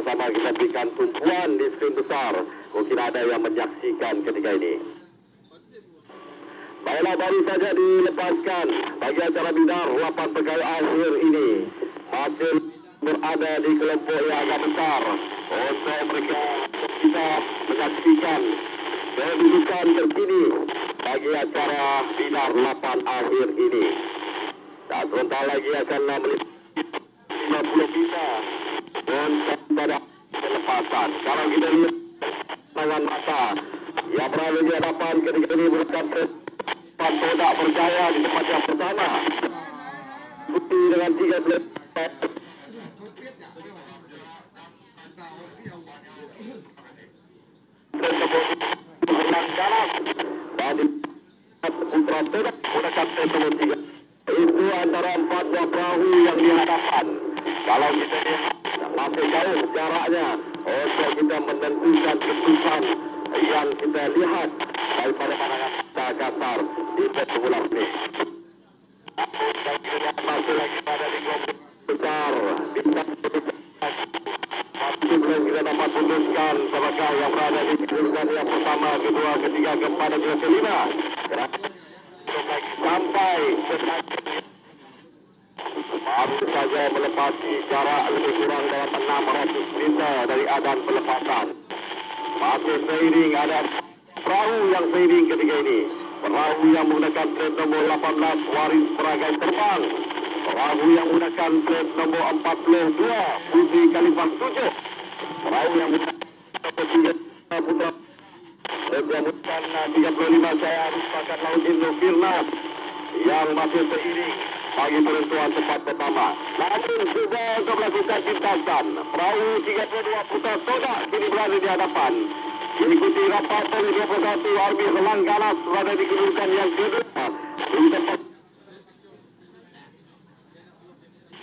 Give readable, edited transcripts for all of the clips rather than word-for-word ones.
sama kita berikan tumpuan di skrin besar. Mungkin ada yang menyaksikan ketika ini. Baiklah, baru saja dilepaskan bagi acara bidar 8 pegawai akhir ini. Masih berada di kelompok yang agak besar. Untuk mereka kita menyaksikan kedudukan terkini bagi acara bidar 8 akhir ini. Tak sebentar lagi akan melihat 50 kita untuk pada pelepasan. Kalau kita lihat tangan mata yang berada di hadapan ketika ini merupakan tidak berjaya di tempat yang pertama. Putih dengan 13 Putra Todak menggunakan nomor 3. Itu antara 4 buah perahu yang dihadapan. Kalau kita lihat masih jauh jaraknya untuk kita menentukan keputusan yang kita lihat daripada pandangan kita kasar di pemula ini. Masih lagi pada di kelompok besar. Masih kita dapat putuskan sebagai yang berada di kedudukan yang pertama, kedua, ketiga, keempat dan juga kelima. Sampai baru saja melepasi jarak lebih kurang dalam 600 meter dari adan pelepasan. Masih seiring ada perahu yang seiring ketika ini. Perahu yang menggunakan plate nombor 18 Waris Peragai Terbang. Perahu yang menggunakan plate nombor 42 Putri Khalifah 7. Perahu yang menggunakan nomor 3 Putra Sejamutkan 35 saya merupakan Laut Indo Firnas yang masih seiring bagi penentuan tempat pertama. Namun juga untuk melakukan lintasan, perahu 32 Putra Todak kini berada di hadapan. Diikuti rapat oleh 21 Army Selang Ganas berada di kedudukan yang kedua. Di tempat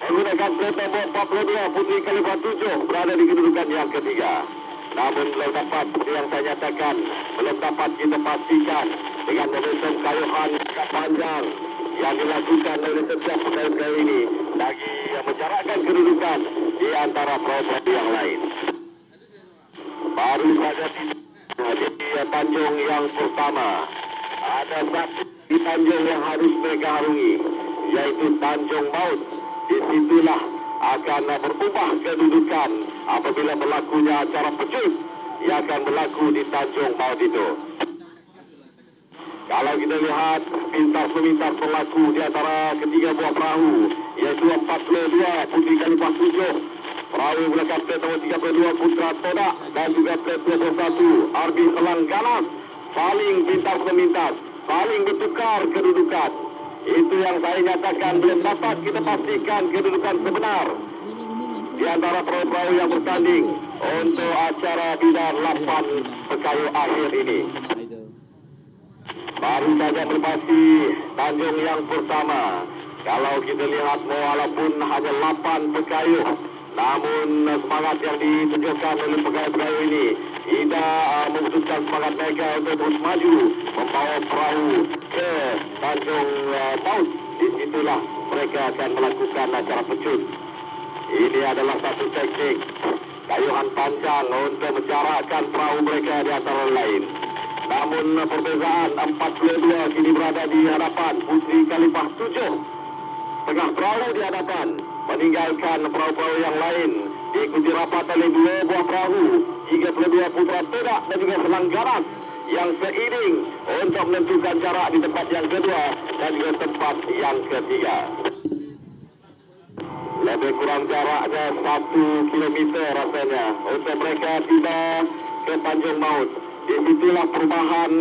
menggunakan plate nombor 42 Putri Khalifah 7 berada di kedudukan yang ketiga. Namun belum dapat yang saya nyatakan, belum dapat kita pastikan dengan momentum kayuhan panjang yang dilakukan oleh setiap pegawai ini bagi menjarakkan kedudukan di antara perahu yang lain. Baru saja di Tanjung yang pertama ada satu di Tanjung yang harus mereka harungi, yaitu Tanjung Maut. Disitulah akan berubah kedudukan apabila berlakunya acara pecut yang akan berlaku di Tanjung Maut itu. Kalau kita lihat pintas-pintas berlaku di antara ketiga buah perahu, yaitu 42 Putri Khalifah 7, perahu menggunakan plate nomor 32 Putra Todak dan juga plate 21 Arbi Selang Ganas, saling pintas-pintas, saling bertukar kedudukan. Itu yang saya nyatakan, belum dapat kita pastikan kedudukan sebenar di antara perahu-perahu yang bertanding untuk acara bidar 8 pekayu akhir ini. Baru saja berbasi Tanjung yang pertama. Kalau kita lihat walaupun hanya 8 pekayu, namun semangat yang ditunjukkan oleh pegawai-pegawai ini tidak memutuskan semangat mereka untuk terus maju membawa perahu ke Tanjung Maut. Disitulah mereka akan melakukan acara pecut. Ini adalah satu teknik kayuhan panjang untuk menjarakkan perahu mereka di antara lain. Namun perbezaan 42 kini berada di hadapan Putri Khalifah 7. Tengah perahu di hadapan meninggalkan perahu-perahu yang lain. Diikuti rapat oleh 2 buah perahu, 32 Putra Todak dan juga Selang Ganas yang seiring untuk menentukan jarak di tempat yang kedua dan juga tempat yang ketiga. Lebih kurang jaraknya 1 kilometer rasanya untuk mereka tiba ke Tanjung Maut. Disitulah perubahan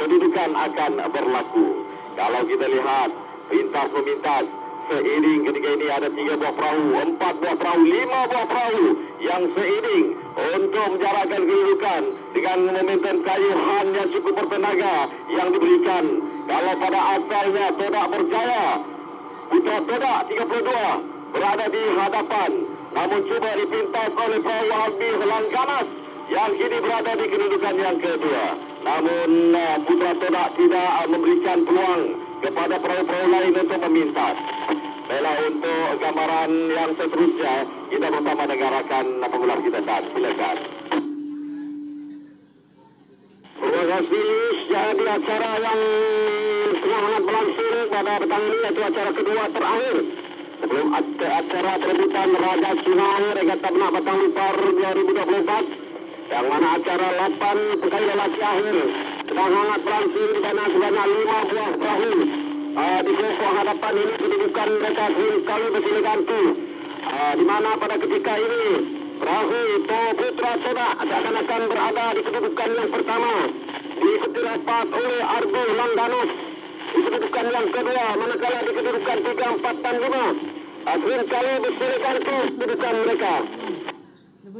kedudukan akan berlaku. Kalau kita lihat pintas-memintas seiring ketika ini ada 3 buah perahu, 4 buah perahu, 5 buah perahu yang seiring untuk menjarakkan kedudukan dengan momentum kayuhan yang cukup bertenaga yang diberikan. Kalau pada asalnya Todak berjaya, Putra Todak 32 berada di hadapan, namun cuba dipintas oleh perahu Arbi Selang Ganas yang kini berada di kedudukan yang kedua. Namun Putra Todak tidak memberikan peluang kepada perahu-perahu lain untuk memintas. Bella untuk gambaran yang seterusnya, kita bersama dengarkan pemula kita saat silakan. Terima kasih. Jadi acara yang tengah hangat berlangsung pada petang ini yaitu acara kedua terakhir sebelum acara perebutan Raja Sungai Regata Benak Batang Lipar 2024, yang mana acara 8 pegawai lelaki akhir sedang hangat berlangsung di mana sebanyak 5 buah perahu di kelompok hadapan ini kedudukan mereka sekali bersilih ganti, di mana pada ketika ini perahu Putra Soda akan berada di kedudukan yang pertama, diikuti rapat oleh Argo Langganos di kedudukan yang kedua, manakala di kedudukan 3, 4 dan 5 seringkali bersilih ganti kedudukan mereka.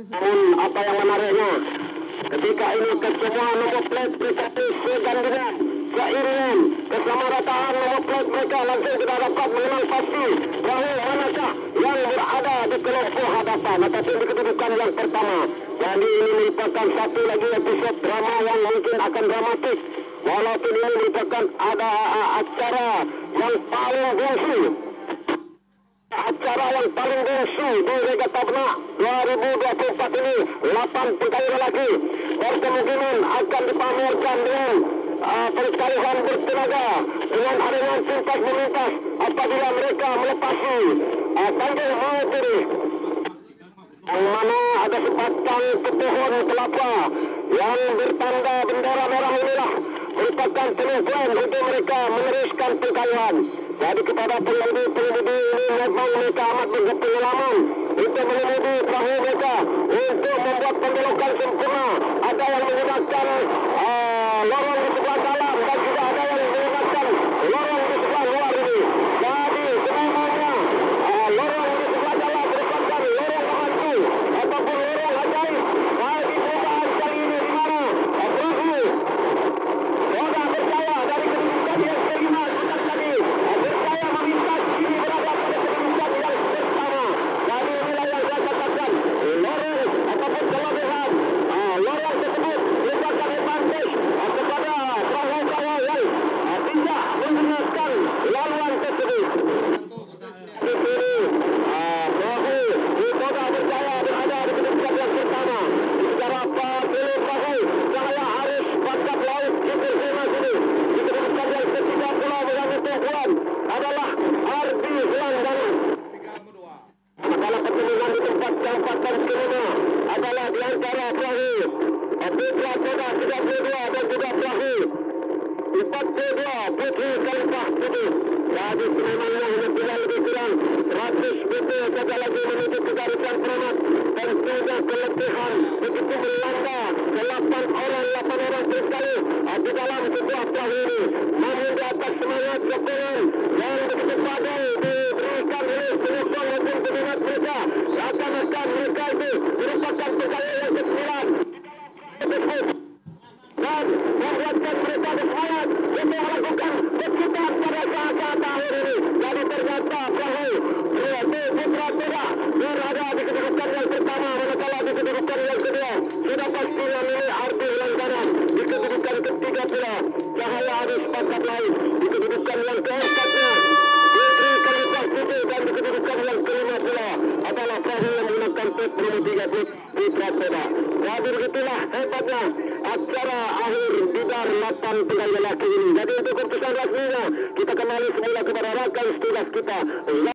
Namun apa yang menariknya, ketika ini kesemua nomor plate mereka segandingan, seiringan, kesamarataan nomor plate mereka langsung tidak dapat mengenal pasti perahu manakah yang berada di kelompok hadapan ataupun di kedudukan yang pertama. Jadi ini merupakan satu lagi episode drama yang mungkin akan dramatik, walaupun ini merupakan ada acara yang paling bungsu. Acara yang paling bungsu di Regata Benak 2024 ini, 8 pegawai lelaki berkemungkinan akan dipamerkan dengan persekalian bertenaga dengan adanya tuntas melintas apabila mereka melepasi tanggul mau diri, yang mana ada sebatang pohon kelapa yang bertanda bendera merah inilah merupakan penunjuan untuk mereka meneruskan pengkayahan. Jadi kepada pengemudi ini memang mereka amat berpengalaman untuk mengemudi perahu mereka untuk membuat pembelokan sempurna. Ada yang menggunakan lorong di sebelah dalam dan juga ada yang menggunakan lorong di sebelah luar ini. Jadi semuanya lorong di sebelah dalam merupakan lorong hantu ataupun lorong ajaib. Jadi perubahan kali ini di mana perahu Soda Berjaya dari kedudukan yang kelima sebentar tadi Berjaya memintas ini berada pada kedudukan yang pertama. Jadi inilah yang saya katakan lorong ataupun kelebihan lorong tersebut merupakan advantage kepada perahu-perahu yang tidak menggunakan laluan tersebut. Di sini perahu Soda Berjaya berada di kedudukan yang pertama. Secara pilih perahu Cahaya Arif Bakat Laut Kipir Sema sini di kedudukan yang ketiga pula dengan tujuan adalah Ardi Langganos. Manakala pertandingan di tempat keempat dan kelima adalah di antara perahu Putra Soda 32 dan juga perahu 42 Putri Khalifah Putih. Jadi sememangnya hanya tinggal lebih kurang 100 meter saja lagi menuju ke garisan peranat. Tentunya keletihan begitu melanda ke 8 orang sekali di dalam sebuah perahu ini. Namun di atas semangat sokongan yang begitu padai diberikan oleh penyokong maupun peminat mereka, akan mereka itu merupakan pegawai yang ke-9 dan membuatkan mereka bersemangat untuk melakukan kejutan pada saat-saat akhir ini. Jadi ternyata perahu Putra Soda berada di kedudukan yang pertama, manakala di kedudukan yang kedua sudah pasti memilih Ardi Langganos. Di kedudukan ketiga pula Cahaya Arif Bakat Laut. Di kedudukan yang keempatnya Putri Khalifah Putih, dan di kedudukan yang kelima pula adalah perahu yang menggunakan Petro 3 Putra Soda. Jadi begitulah hebatnya acara akhir bidar 8 pegawai lelaki ini. Jadi untuk keputusan rasminya kita kembali semula kepada rakan tugas kita.